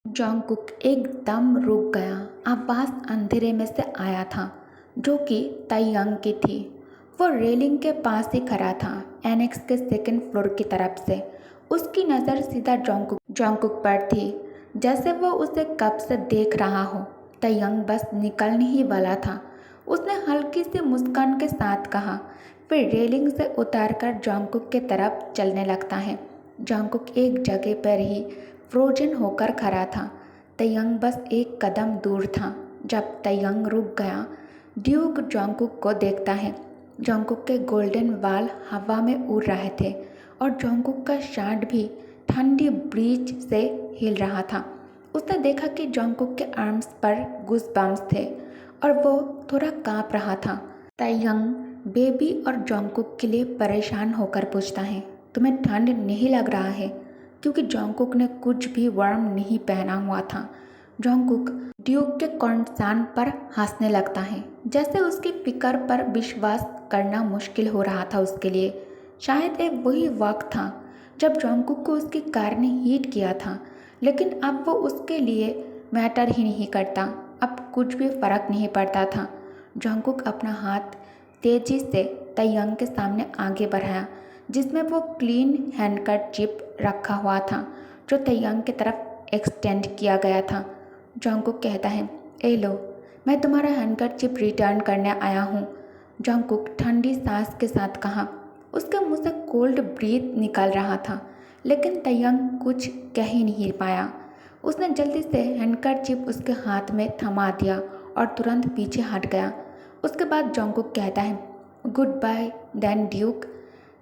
जॉन्गकुक एकदम रुक गया। आवाज़ अंधेरे में से आया था, जो कि ताइयांग की थी। वो रेलिंग के पास ही खड़ा था, एनेक्स के सेकंड फ्लोर की तरफ से। उसकी नज़र सीधा जॉन्गकुक पर थी, जैसे वो उसे कब से देख रहा हो। ताइयांग बस निकलने ही वाला था। उसने हल्की सी मुस्कान के साथ कहा, फिर रेलिंग से उतारकर जॉन्गकुक की तरफ चलने लगता है। जॉन्गकुक एक जगह पर ही फ्रोजन होकर खड़ा था। ताइयांग बस एक कदम दूर था। जब ताइयांग रुक गया, ड्यूक जॉन्गकुक को देखता है। जॉन्गकुक के गोल्डन बाल हवा में उड़ रहे थे और जॉन्गकुक का शर्ट भी ठंडी ब्रीज से हिल रहा था। उसने देखा कि जॉन्गकुक के आर्म्स पर गूज़बम्प्स थे और वो थोड़ा काँप रहा था। ताइयांग बेबी और जॉन्गकुक के लिए परेशान होकर पूछता है, तुम्हें ठंड नहीं लग रहा है? क्योंकि जॉन्गकुक ने कुछ भी वार्म नहीं पहना हुआ था। जॉन्गकुक ड्यूक के कॉन्सर्न पर हंसने लगता है, जैसे उसकी फिक्र पर विश्वास करना मुश्किल हो रहा था उसके लिए। शायद ये वही वक्त था जब जॉन्गकुक को उसकी कार ने हिट किया था, लेकिन अब वो उसके लिए मैटर ही नहीं करता। अब कुछ भी फर्क नहीं पड़ता था। जॉन्गकुक अपना हाथ तेजी से ताइयांग के सामने आगे बढ़ाया, जिसमें वो क्लीन हैंडकरचीफ रखा हुआ था, जो ताइयांग की तरफ एक्सटेंड किया गया था। जॉन्गकुक कहता है, ए लो, मैं तुम्हारा हैंडकरचीफ रिटर्न करने आया हूँ। जॉन्गकुक ठंडी सांस के साथ कहा। उसके मुंह से कोल्ड ब्रीथ निकल रहा था, लेकिन ताइयांग कुछ कह ही नहीं पाया। उसने जल्दी से हैंडकरचीफ उसके हाथ में थमा दिया और तुरंत पीछे हट गया। उसके बाद जॉन्गकुक कहता है, गुड बाय देन ड्यूक।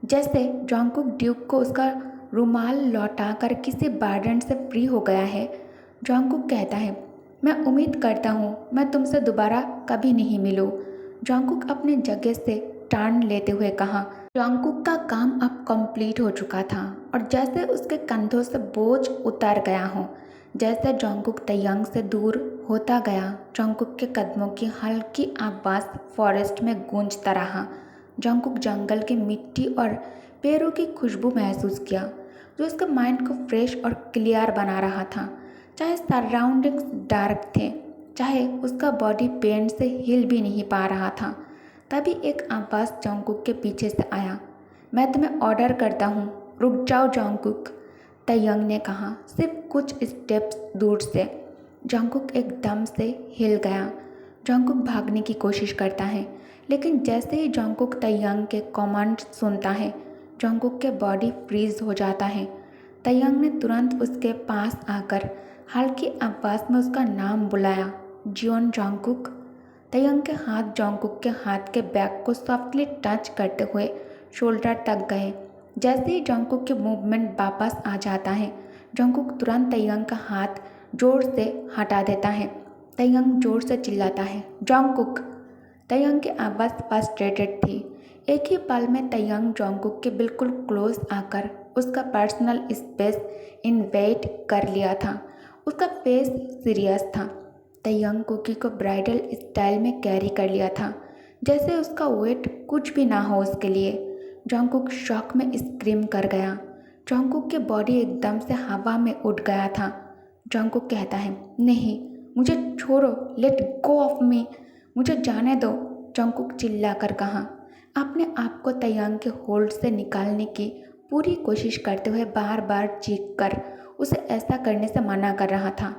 जैसे जॉन्गकुक ड्यूक को उसका रुमाल लौटाकर किसी बर्डन से फ्री हो गया है। जॉन्गकुक कहता है, मैं उम्मीद करता हूँ मैं तुमसे दोबारा कभी नहीं मिलूँ। जॉन्गकुक अपने जगह से टर्न लेते हुए कहा। जॉन्गकुक का काम अब कंप्लीट हो चुका था और जैसे उसके कंधों से बोझ उतर गया हो। जैसे जॉन्गकुक ताइयांग से दूर होता गया, जॉन्गकुक के कदमों की हल्की आवाज़ फॉरेस्ट में गूंजता रहा। जॉन्गकुक जंगल की मिट्टी और पेड़ों की खुशबू महसूस किया, जो उसके माइंड को फ्रेश और क्लियर बना रहा था। चाहे सराउंडिंग्स डार्क थे, चाहे उसका बॉडी पेन से हिल भी नहीं पा रहा था। तभी एक आवाज़ जॉन्गकुक के पीछे से आया, मैं तुम्हें ऑर्डर करता हूँ, रुक जाओ जॉन्गकुक, ताइयांग ने कहा, सिर्फ कुछ स्टेप्स दूर से। जॉन्गकुक एकदम से हिल गया। जॉन्गकुक भागने की कोशिश करता है, लेकिन जैसे ही जॉन्गकुक ताइयांग के कमांड सुनता है, जॉन्गकुक के बॉडी फ्रीज हो जाता है। ताइयांग ने तुरंत उसके पास आकर हल्की आवाज़ में उसका नाम बुलाया, जियोन जॉन्गकुक। ताइयांग के हाथ जॉन्गकुक के हाथ के बैक को सॉफ्टली टच करते हुए शोल्डर तक गए। जैसे ही जॉन्गकुक की मूवमेंट वापस आ जाता है, जॉन्गकुक तुरंत ताइयांग का हाथ जोर से हटा देता है। ताइयांग जोर से चिल्लाता है, जॉन्गकुक। ताइयांग की आवाज़ फ्रस्ट्रेटेड थी। एक ही पल में ताइयांग जॉन्गकुक के बिल्कुल क्लोज आकर उसका पर्सनल स्पेस इन्वेट कर लिया था। उसका फेस सीरियस था। ताइयांग कुकी को ब्राइडल स्टाइल में कैरी कर लिया था, जैसे उसका वेट कुछ भी ना हो उसके लिए। जॉन्गकुक शॉक में स्क्रीम कर गया। जॉन्गकुक की बॉडी एकदम से हवा में उड़ गया था। जॉन्गकुक कहता है, नहीं, मुझे छोड़ो, लेट गो ऑफ मी, मुझे जाने दो, जॉन्गकुक चिल्लाकर कहा, अपने आप को ताइयांग के होल्ड से निकालने की पूरी कोशिश करते हुए बार बार चीख कर उसे ऐसा करने से मना कर रहा था,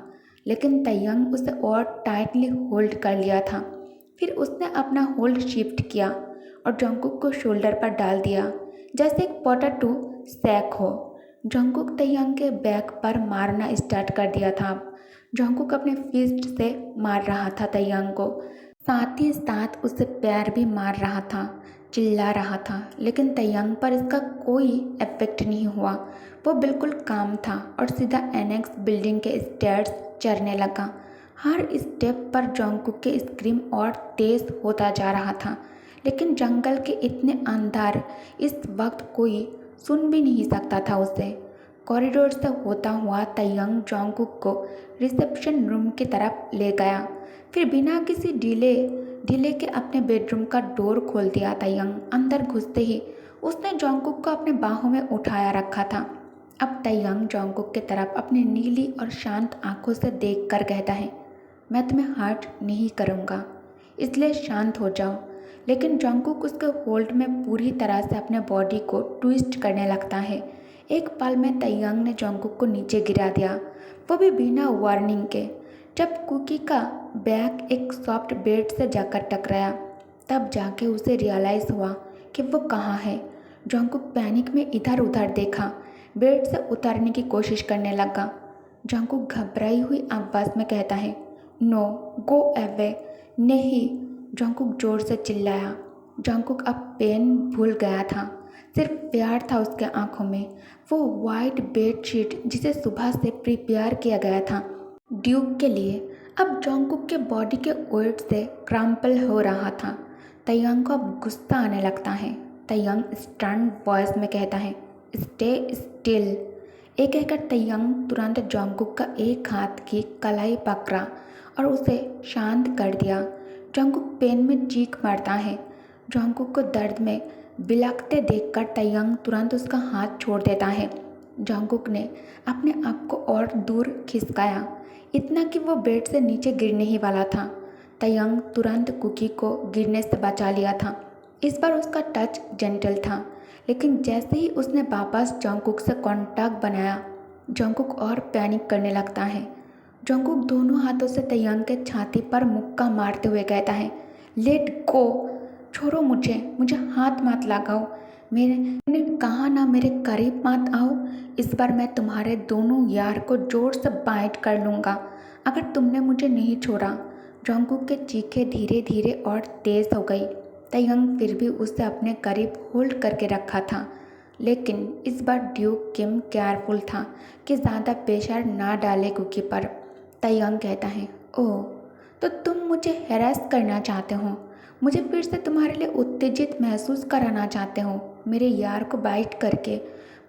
लेकिन ताइयांग उसे और टाइटली होल्ड कर लिया था। फिर उसने अपना होल्ड शिफ्ट किया और जॉन्गकुक को शोल्डर पर डाल दिया, जैसे एक पोटैटो सैक हो। जॉन्गकुक ताइयांग के बैक पर मारना स्टार्ट कर दिया था। जॉन्गकुक अपने फिस्ट से मार रहा था ताइयांग को, साथ ही साथ उसे पैर भी मार रहा था, चिल्ला रहा था, लेकिन ताइयांग पर इसका कोई इफेक्ट नहीं हुआ। वो बिल्कुल काम था और सीधा एनेक्स बिल्डिंग के स्टेयर्स चढ़ने लगा। हर स्टेप पर जॉन्गकुक के स्क्रीम और तेज होता जा रहा था, लेकिन जंगल के इतने अंधार इस वक्त कोई सुन भी नहीं सकता था उसे। कॉरिडोर से होता हुआ ताइयांग जॉन्गकुक को रिसेप्शन रूम की तरफ ले गया, फिर बिना किसी डिले के अपने बेडरूम का डोर खोल दिया। ताइयांग अंदर घुसते ही उसने जॉन्गकुक को अपने बाहों में उठाया रखा था। अब तैयांग जोंगकुक की तरफ अपनी नीली और शांत आंखों से देखकर कहता है, मैं तुम्हें हर्ट नहीं करूँगा, इसलिए शांत हो जाओ। लेकिन जोंगकुक उसके होल्ड में पूरी तरह से अपने बॉडी को ट्विस्ट करने लगता है। एक पल में तैयांग ने जोंगकुक को नीचे गिरा दिया, वो भी बिना वार्निंग के। जब कुकी का बैग एक सॉफ्ट बेड से जाकर टकराया, तब जाके उसे रियलाइज़ हुआ कि वो कहाँ है। जोंगकुक पैनिक में इधर उधर देखा, बेड से उतरने की कोशिश करने लगा। जोंगकुक घबराई हुई आवाज़ में कहता है, नो, गो अवे। नहीं, जोंगकुक जोर से चिल्लाया। जोंगकुक अब पेन भूल गया था, सिर्फ प्यार था उसके आंखों में। वो वाइट बेडशीट जिसे सुबह से प्रिपेयर किया गया था ड्यूक के लिए, अब जोंगकुक के बॉडी के वेट से क्रम्पल हो रहा था। तैयांग को अब गुस्सा आने लगता है। तैयांग स्टर्न वॉइस में कहता है, स्टे स्टिल। एक कहकर तैयांग तुरंत जोंगकुक का एक हाथ की कलाई पकड़ा और उसे शांत कर दिया। जोंगकुक पेन में चीख मारता है। जोंगकुक को दर्द में बिलखते देखकर तैयांग तुरंत उसका हाथ छोड़ देता है। जोंगकुक ने अपने आप को और दूर खिसकाया, इतना कि वो बेड से नीचे गिरने ही वाला था। तैयांग तुरंत कुकी को गिरने से बचा लिया था। इस बार उसका टच जेंटल था, लेकिन जैसे ही उसने वापस जोंगकुक से कांटेक्ट बनाया, जोंगकुक और पैनिक करने लगता है। जोंगकुक दोनों हाथों से तैयांग के छाती पर मुक्का मारते हुए कहता है, लेट गो, छोड़ो मुझे हाथ मत लगाओ। मैंने कहा ना, मेरे करीब मत आओ। इस बार मैं तुम्हारे दोनों यार को जोर से बाइट कर लूँगा अगर तुमने मुझे नहीं छोड़ा। जोंगकुक के चीखें धीरे धीरे और तेज़ हो गई। तैयांग फिर भी उसे अपने करीब होल्ड करके रखा था, लेकिन इस बार ड्यूक किम केयरफुल था कि ज़्यादा प्रेशर ना डाले कुकी पर। तैयांग कहता है, ओह, तो तुम मुझे हैरेस करना चाहते हो, मुझे फिर से तुम्हारे लिए उत्तेजित महसूस कराना चाहते हो मेरे यार को बाइट करके।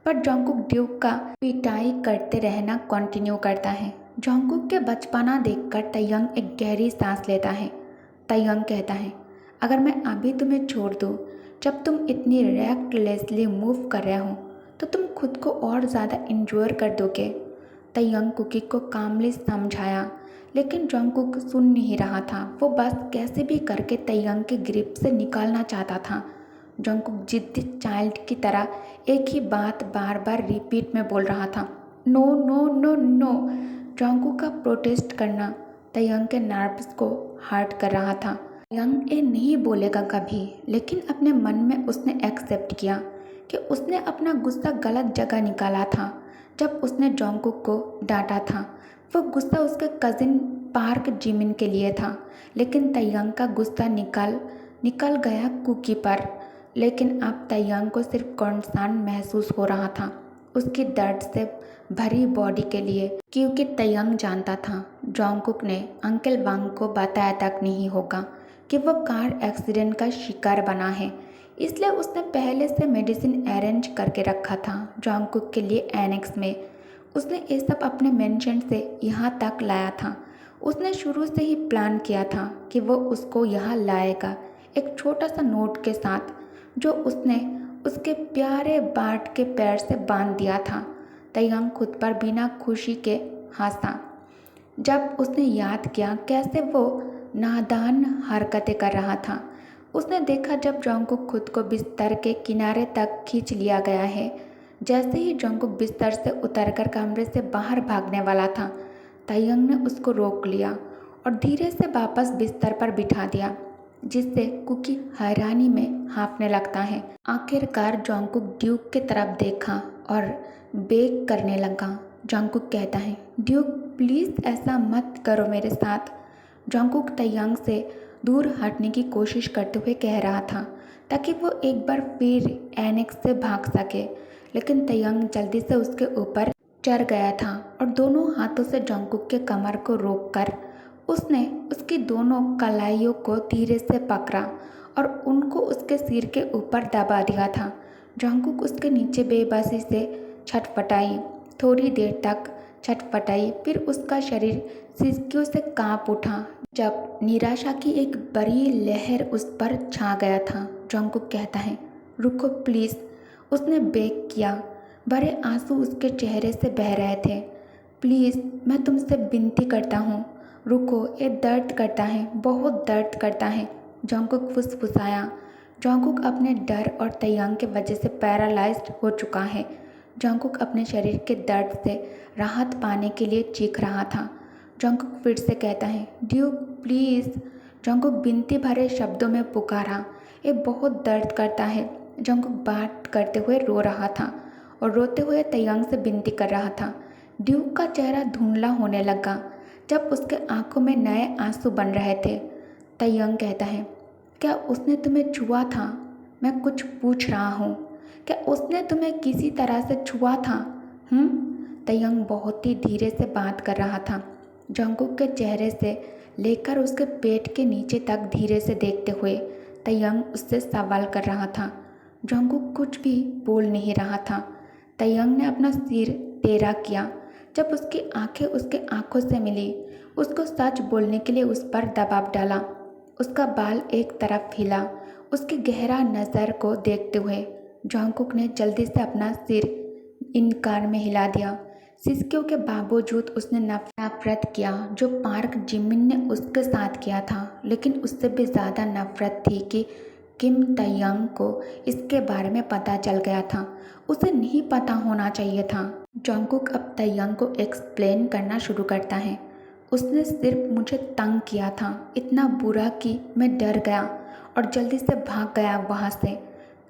पर जोंगकुक ड्यूक का पिटाई करते रहना कंटिन्यू करता है। जोंगकुक के बचपना देखकर तैयांग एक गहरी सांस लेता है। तैयांग कहता है, अगर मैं अभी तुम्हें छोड़ दूँ जब तुम इतनी रेक्टलेसली मूव कर रहे हो, तो तुम खुद को और ज़्यादा इंजोर कर दोगे। तैयांग कुकी को कामली समझाया, लेकिन जोंगकुक सुन नहीं रहा था। वो बस कैसे भी करके तैयांग के ग्रिप से निकालना चाहता था। जोंगकुक जिद्दी चाइल्ड की तरह एक ही बात बार बार रिपीट में बोल रहा था, no no no no. Jungkook का प्रोटेस्ट करना तैयांग के नर्व्स को हर्ट कर रहा था। तैयांग ये नहीं बोलेगा कभी, लेकिन अपने मन में उसने एक्सेप्ट किया कि उसने अपना गुस्सा गलत जगह निकाला था। जब उसने जोंगकुक को डांटा था, वो गुस्सा उसके कज़िन पार्क जिमिन के लिए था, लेकिन तैयांग का गुस्सा निकल गया कुकी पर। लेकिन अब तैयांग को सिर्फ कंसर्न महसूस हो रहा था उसकी दर्द से भरी बॉडी के लिए, क्योंकि तैयांग जानता था जोंगकुक ने अंकल वांग को बताया तक नहीं होगा कि वो कार एक्सीडेंट का शिकार बना है। इसलिए उसने पहले से मेडिसिन अरेंज करके रखा था जोंगकुक के लिए एनेक्स में। उसने ये सब अपने मेंशन से यहाँ तक लाया था। उसने शुरू से ही प्लान किया था कि वो उसको यहाँ लाएगा, एक छोटा सा नोट के साथ जो उसने उसके प्यारे बार्ट के पैर से बांध दिया था। तैयांग खुद पर बिना खुशी के हंसा जब उसने याद किया कैसे वो नादान हरकतें कर रहा था। उसने देखा जब जोंगकुक खुद को बिस्तर के किनारे तक खींच लिया गया है। जैसे ही जोंगकुक बिस्तर से उतरकर कमरे से बाहर भागने वाला था, तैयांग ने उसको रोक लिया और धीरे से वापस बिस्तर पर बिठा दिया, जिससे कुकी हैरानी में हाँफने लगता है। आखिरकार जोंगकुक ड्यूक की तरफ देखा और बेग करने लगा। जोंगकुक कहता है, ड्यूक प्लीज़ ऐसा मत करो मेरे साथ। जोंगकुक तैयांग से दूर हटने की कोशिश करते हुए कह रहा था ताकि वो एक बार फिर एनेक्स से भाग सके, लेकिन तैयांग जल्दी से उसके ऊपर चढ़ गया था और दोनों हाथों से जोंगकुक के कमर को रोककर उसने उसकी दोनों कलाइयों को धीरे से पकड़ा और उनको उसके सिर के ऊपर दबा दिया था। जोंगकुक उसके नीचे बेबसी से छटपटाई, थोड़ी देर तक छटपटाई, फिर उसका शरीर सिसकियों से कांप उठा जब निराशा की एक बड़ी लहर उस पर छा गया था। जोंगकुक कहता है, रुको प्लीज़। उसने बेग किया, बड़े आंसू उसके चेहरे से बह रहे थे। प्लीज़, मैं तुमसे विनती करता हूँ, रुको, ये दर्द करता है, बहुत दर्द करता है, जंगकुक फुसफुसाया। जंगकुक अपने डर और तैयांग की वजह से पैरालाइज्ड हो चुका है। जंगकुक अपने शरीर के दर्द से राहत पाने के लिए चीख रहा था। जंगकुक फिर से कहता है, ड्यूक प्लीज़। जंगकुक विनती भरे शब्दों में पुकारा, ये बहुत दर्द करता है। जंगकुक बात करते हुए रो रहा था और रोते हुए तैयांग से विनती कर रहा था। ड्यूक का चेहरा धुंधला होने लगा जब उसके आंखों में नए आंसू बन रहे थे। तैयांग कहता है, क्या उसने तुम्हें छुआ था? मैं कुछ पूछ रहा हूँ, क्या उसने तुम्हें किसी तरह से छुआ था? तैयांग बहुत ही धीरे से बात कर रहा था, जंगकुक के चेहरे से लेकर उसके पेट के नीचे तक धीरे से देखते हुए तैयांग उससे सवाल कर रहा था। जंगकुक कुछ भी बोल नहीं रहा था। तैयांग ने अपना सिर टेढ़ा किया। जब उसकी आंखें उसके आंखों से मिली, उसको सच बोलने के लिए उस पर दबाव डाला। उसका बाल एक तरफ हिला। उसकी गहरा नज़र को देखते हुए जंगकुक ने जल्दी से अपना सिर इनकार में हिला दिया। सिसकियों के बावजूद उसने नफरत किया जो पार्क जिमिन ने उसके साथ किया था, लेकिन उससे भी ज़्यादा नफरत थी कि किम तैयांग को इसके बारे में पता चल गया था। उसे नहीं पता होना चाहिए था। जंगकुक अब तैयांग को एक्सप्लेन करना शुरू करता है, उसने सिर्फ मुझे तंग किया था, इतना बुरा कि मैं डर गया और जल्दी से भाग गया वहाँ से।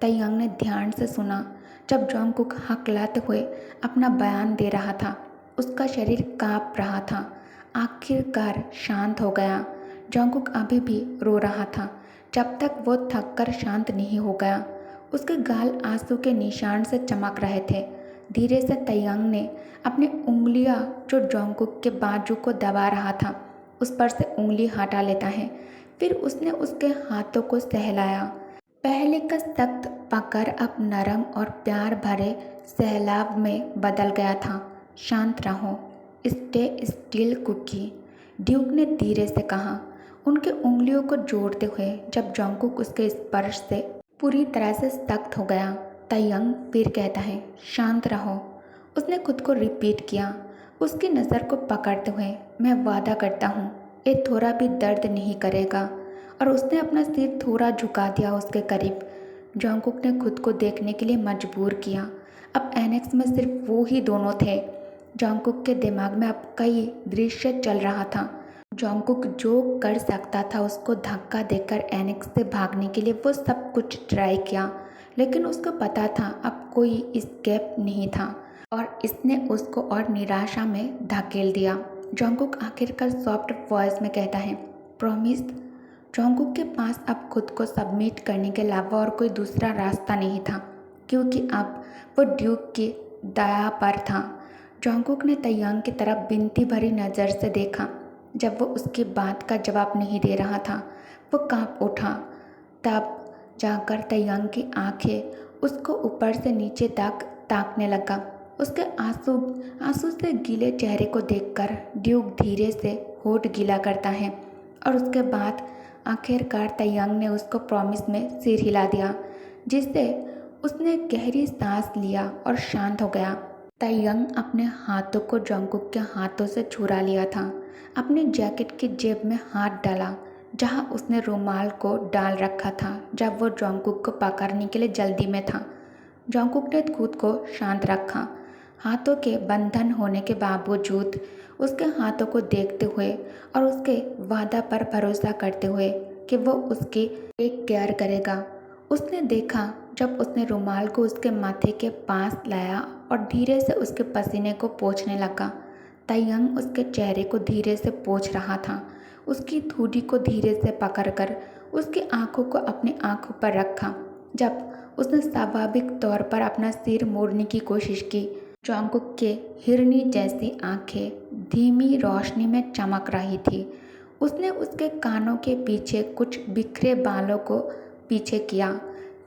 तैयांग ने ध्यान से सुना जब जंगकुक हकलाते हुए अपना बयान दे रहा था। उसका शरीर काँप रहा था। आखिरकार शांत हो गया। जंगकुक अभी भी रो रहा था जब तक वो थककर शांत नहीं हो गया। उसके गाल आंसू के निशान से चमक रहे थे। धीरे से तैयांग ने अपनी उंगलियां जो जंगकुक के बाजू को दबा रहा था उस पर से उंगली हटा लेता है। फिर उसने उसके हाथों को सहलाया। पहले का सख्त पकड़ अब नरम और प्यार भरे सहलाव में बदल गया था। शांत रहो, स्टे स्टिल कुकी, ड्यूक ने धीरे से कहा, उनके उंगलियों को जोड़ते हुए। जब जंगकुक उसके स्पर्श से पूरी तरह से सख्त हो गया, तैयांग फिर कहता है, शांत रहो। उसने खुद को रिपीट किया, उसकी नज़र को पकड़ते हुए। मैं वादा करता हूँ, ये थोड़ा भी दर्द नहीं करेगा। और उसने अपना सिर थोड़ा झुका दिया उसके करीब। जंगकुक ने खुद को देखने के लिए मजबूर किया। अब एनेक्स में सिर्फ वो ही दोनों थे। जंगकुक के दिमाग में अब कई दृश्य चल रहा था। जंगकुक जो कर सकता था उसको धक्का देकर एनेक्स से भागने के लिए वो सब कुछ ट्राई किया, लेकिन उसको पता था अब कोई एस्केप नहीं था और इसने उसको और निराशा में धकेल दिया। जंगकुक आखिरकार सॉफ्ट वॉइस में कहता है, प्रॉमिस। जंगकुक के पास अब खुद को सबमिट करने के अलावा और कोई दूसरा रास्ता नहीं था, क्योंकि अब वो ड्यूक की दया पर था। जंगकुक ने तैयांग की तरफ विनती भरी नज़र से देखा। जब वो उसकी बात का जवाब नहीं दे रहा था, वो कांप उठा। तब जाकर तैयांग की आंखें उसको ऊपर से नीचे तक ताकने लगा। उसके आंसू से गीले चेहरे को देखकर ड्यूक धीरे से होठ गीला करता है और उसके बाद आखिरकार तैयांग ने उसको प्रॉमिस में सिर हिला दिया, जिससे उसने गहरी सांस लिया और शांत हो गया। तैयांग अपने हाथों को जंगकुक के हाथों से छुड़ा लिया था। अपनी जैकेट की जेब में हाथ डाला जहां उसने रुमाल को डाल रखा था जब वो जंगकुक को पकड़ने के लिए जल्दी में था। जंगकुक ने खुद को शांत रखा, हाथों के बंधन होने के बावजूद उसके हाथों को देखते हुए और उसके वादा पर भरोसा करते हुए कि वो उसकी टेक केयर करेगा। उसने देखा जब उसने रुमाल को उसके माथे के पास लाया और धीरे से उसके पसीने को पोंछने लगा। तैयांग उसके चेहरे को धीरे से पोंछ रहा था। उसकी ठुड्डी को धीरे से पकड़कर उसकी आंखों को अपनी आंखों पर रखा। जब उसने स्वाभाविक तौर पर अपना सिर मोड़ने की कोशिश की, जंगकुक के हिरनी जैसी आंखें धीमी रोशनी में चमक रही थी। उसने उसके कानों के पीछे कुछ बिखरे बालों को पीछे किया,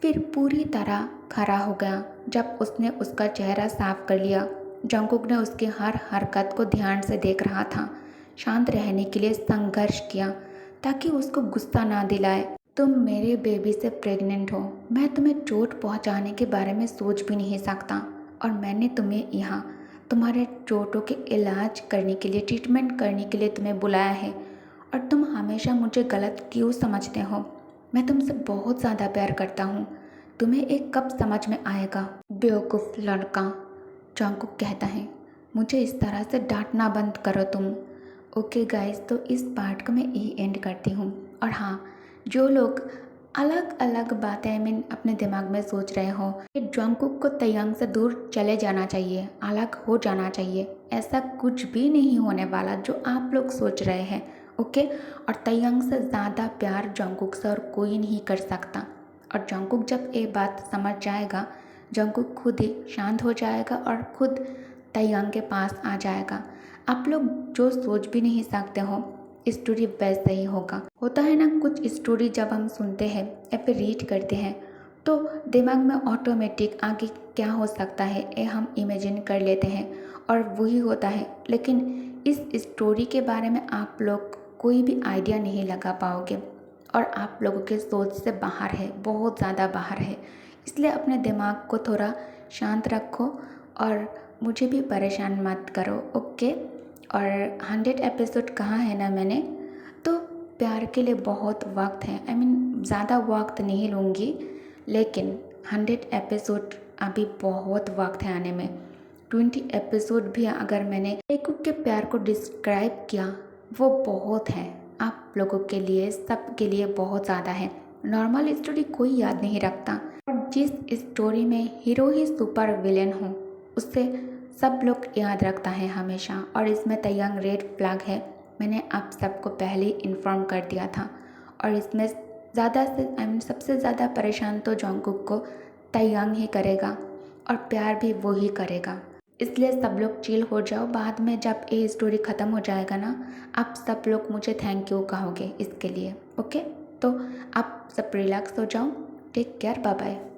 फिर पूरी तरह खड़ा हो गया। जब उसने उसका चेहरा साफ कर लिया, जंगकुक ने उसकी हर हरकत को ध्यान से देख रहा था। शांत रहने के लिए संघर्ष किया ताकि उसको गुस्सा ना दिलाए। तुम मेरे बेबी से प्रेग्नेंट हो, मैं तुम्हें चोट पहुंचाने के बारे में सोच भी नहीं सकता और मैंने तुम्हें यहाँ तुम्हारे चोटों के इलाज करने के लिए, ट्रीटमेंट करने के लिए तुम्हें बुलाया है, और तुम हमेशा मुझे गलत क्यों समझते हो? मैं तुमसे बहुत ज़्यादा प्यार करता हूँ, तुम्हें एक कब समझ में आएगा? बेवकूफ़ लड़का, जंगकुक कहता है। मुझे इस तरह से डांटना बंद करो तुम। ओके गाइस, तो इस पार्ट को मैं यही एंड करती हूँ। और हाँ, जो लोग अलग अलग बातें अपने दिमाग में सोच रहे हो कि जंगकुक को तयंग से दूर चले जाना चाहिए, अलग हो जाना चाहिए, ऐसा कुछ भी नहीं होने वाला जो आप लोग सोच रहे हैं। ओके, और तयंग से ज़्यादा प्यार जंगकुक से और कोई नहीं कर सकता। और जंगकुक जब ये बात समझ जाएगा, जंगकुक खुद ही शांत हो जाएगा और खुद तयंग के पास आ जाएगा। आप लोग जो सोच भी नहीं सकते हो, स्टोरी वैसा ही होता है ना। कुछ स्टोरी जब हम सुनते हैं या फिर रीड करते हैं तो दिमाग में ऑटोमेटिक आगे क्या हो सकता है ये हम इमेजिन कर लेते हैं और वही होता है। लेकिन इस स्टोरी के बारे में आप लोग कोई भी आइडिया नहीं लगा पाओगे और आप लोगों के सोच से बाहर है, बहुत ज़्यादा बाहर है। इसलिए अपने दिमाग को थोड़ा शांत रखो और मुझे भी परेशान मत करो। ओके, और 100 एपिसोड कहाँ है ना मैंने, तो प्यार के लिए बहुत वक्त है। ज़्यादा वक्त नहीं लूँगी, लेकिन 100 एपिसोड अभी बहुत वक्त है आने में। 20 एपिसोड भी अगर मैंने एक के प्यार को डिस्क्राइब किया वो बहुत है। आप लोगों के लिए, सब के लिए बहुत ज़्यादा है। नॉर्मल स्टोरी कोई याद नहीं रखता, और जिस स्टोरी में हीरो ही सुपर विलेन हो उससे सब लोग याद रखता है हमेशा। और इसमें तयंग रेड फ्लैग है, मैंने आप सबको पहले ही इन्फॉर्म कर दिया था। और इसमें ज़्यादा से सबसे ज़्यादा परेशान तो जंगकुक को तयंग ही करेगा और प्यार भी वो ही करेगा। इसलिए सब लोग चिल हो जाओ। बाद में जब ये स्टोरी ख़त्म हो जाएगा ना, आप सब लोग मुझे थैंक यू कहोगे इसके लिए। ओके, तो आप सब रिलैक्स हो जाओ। Take care, bye bye.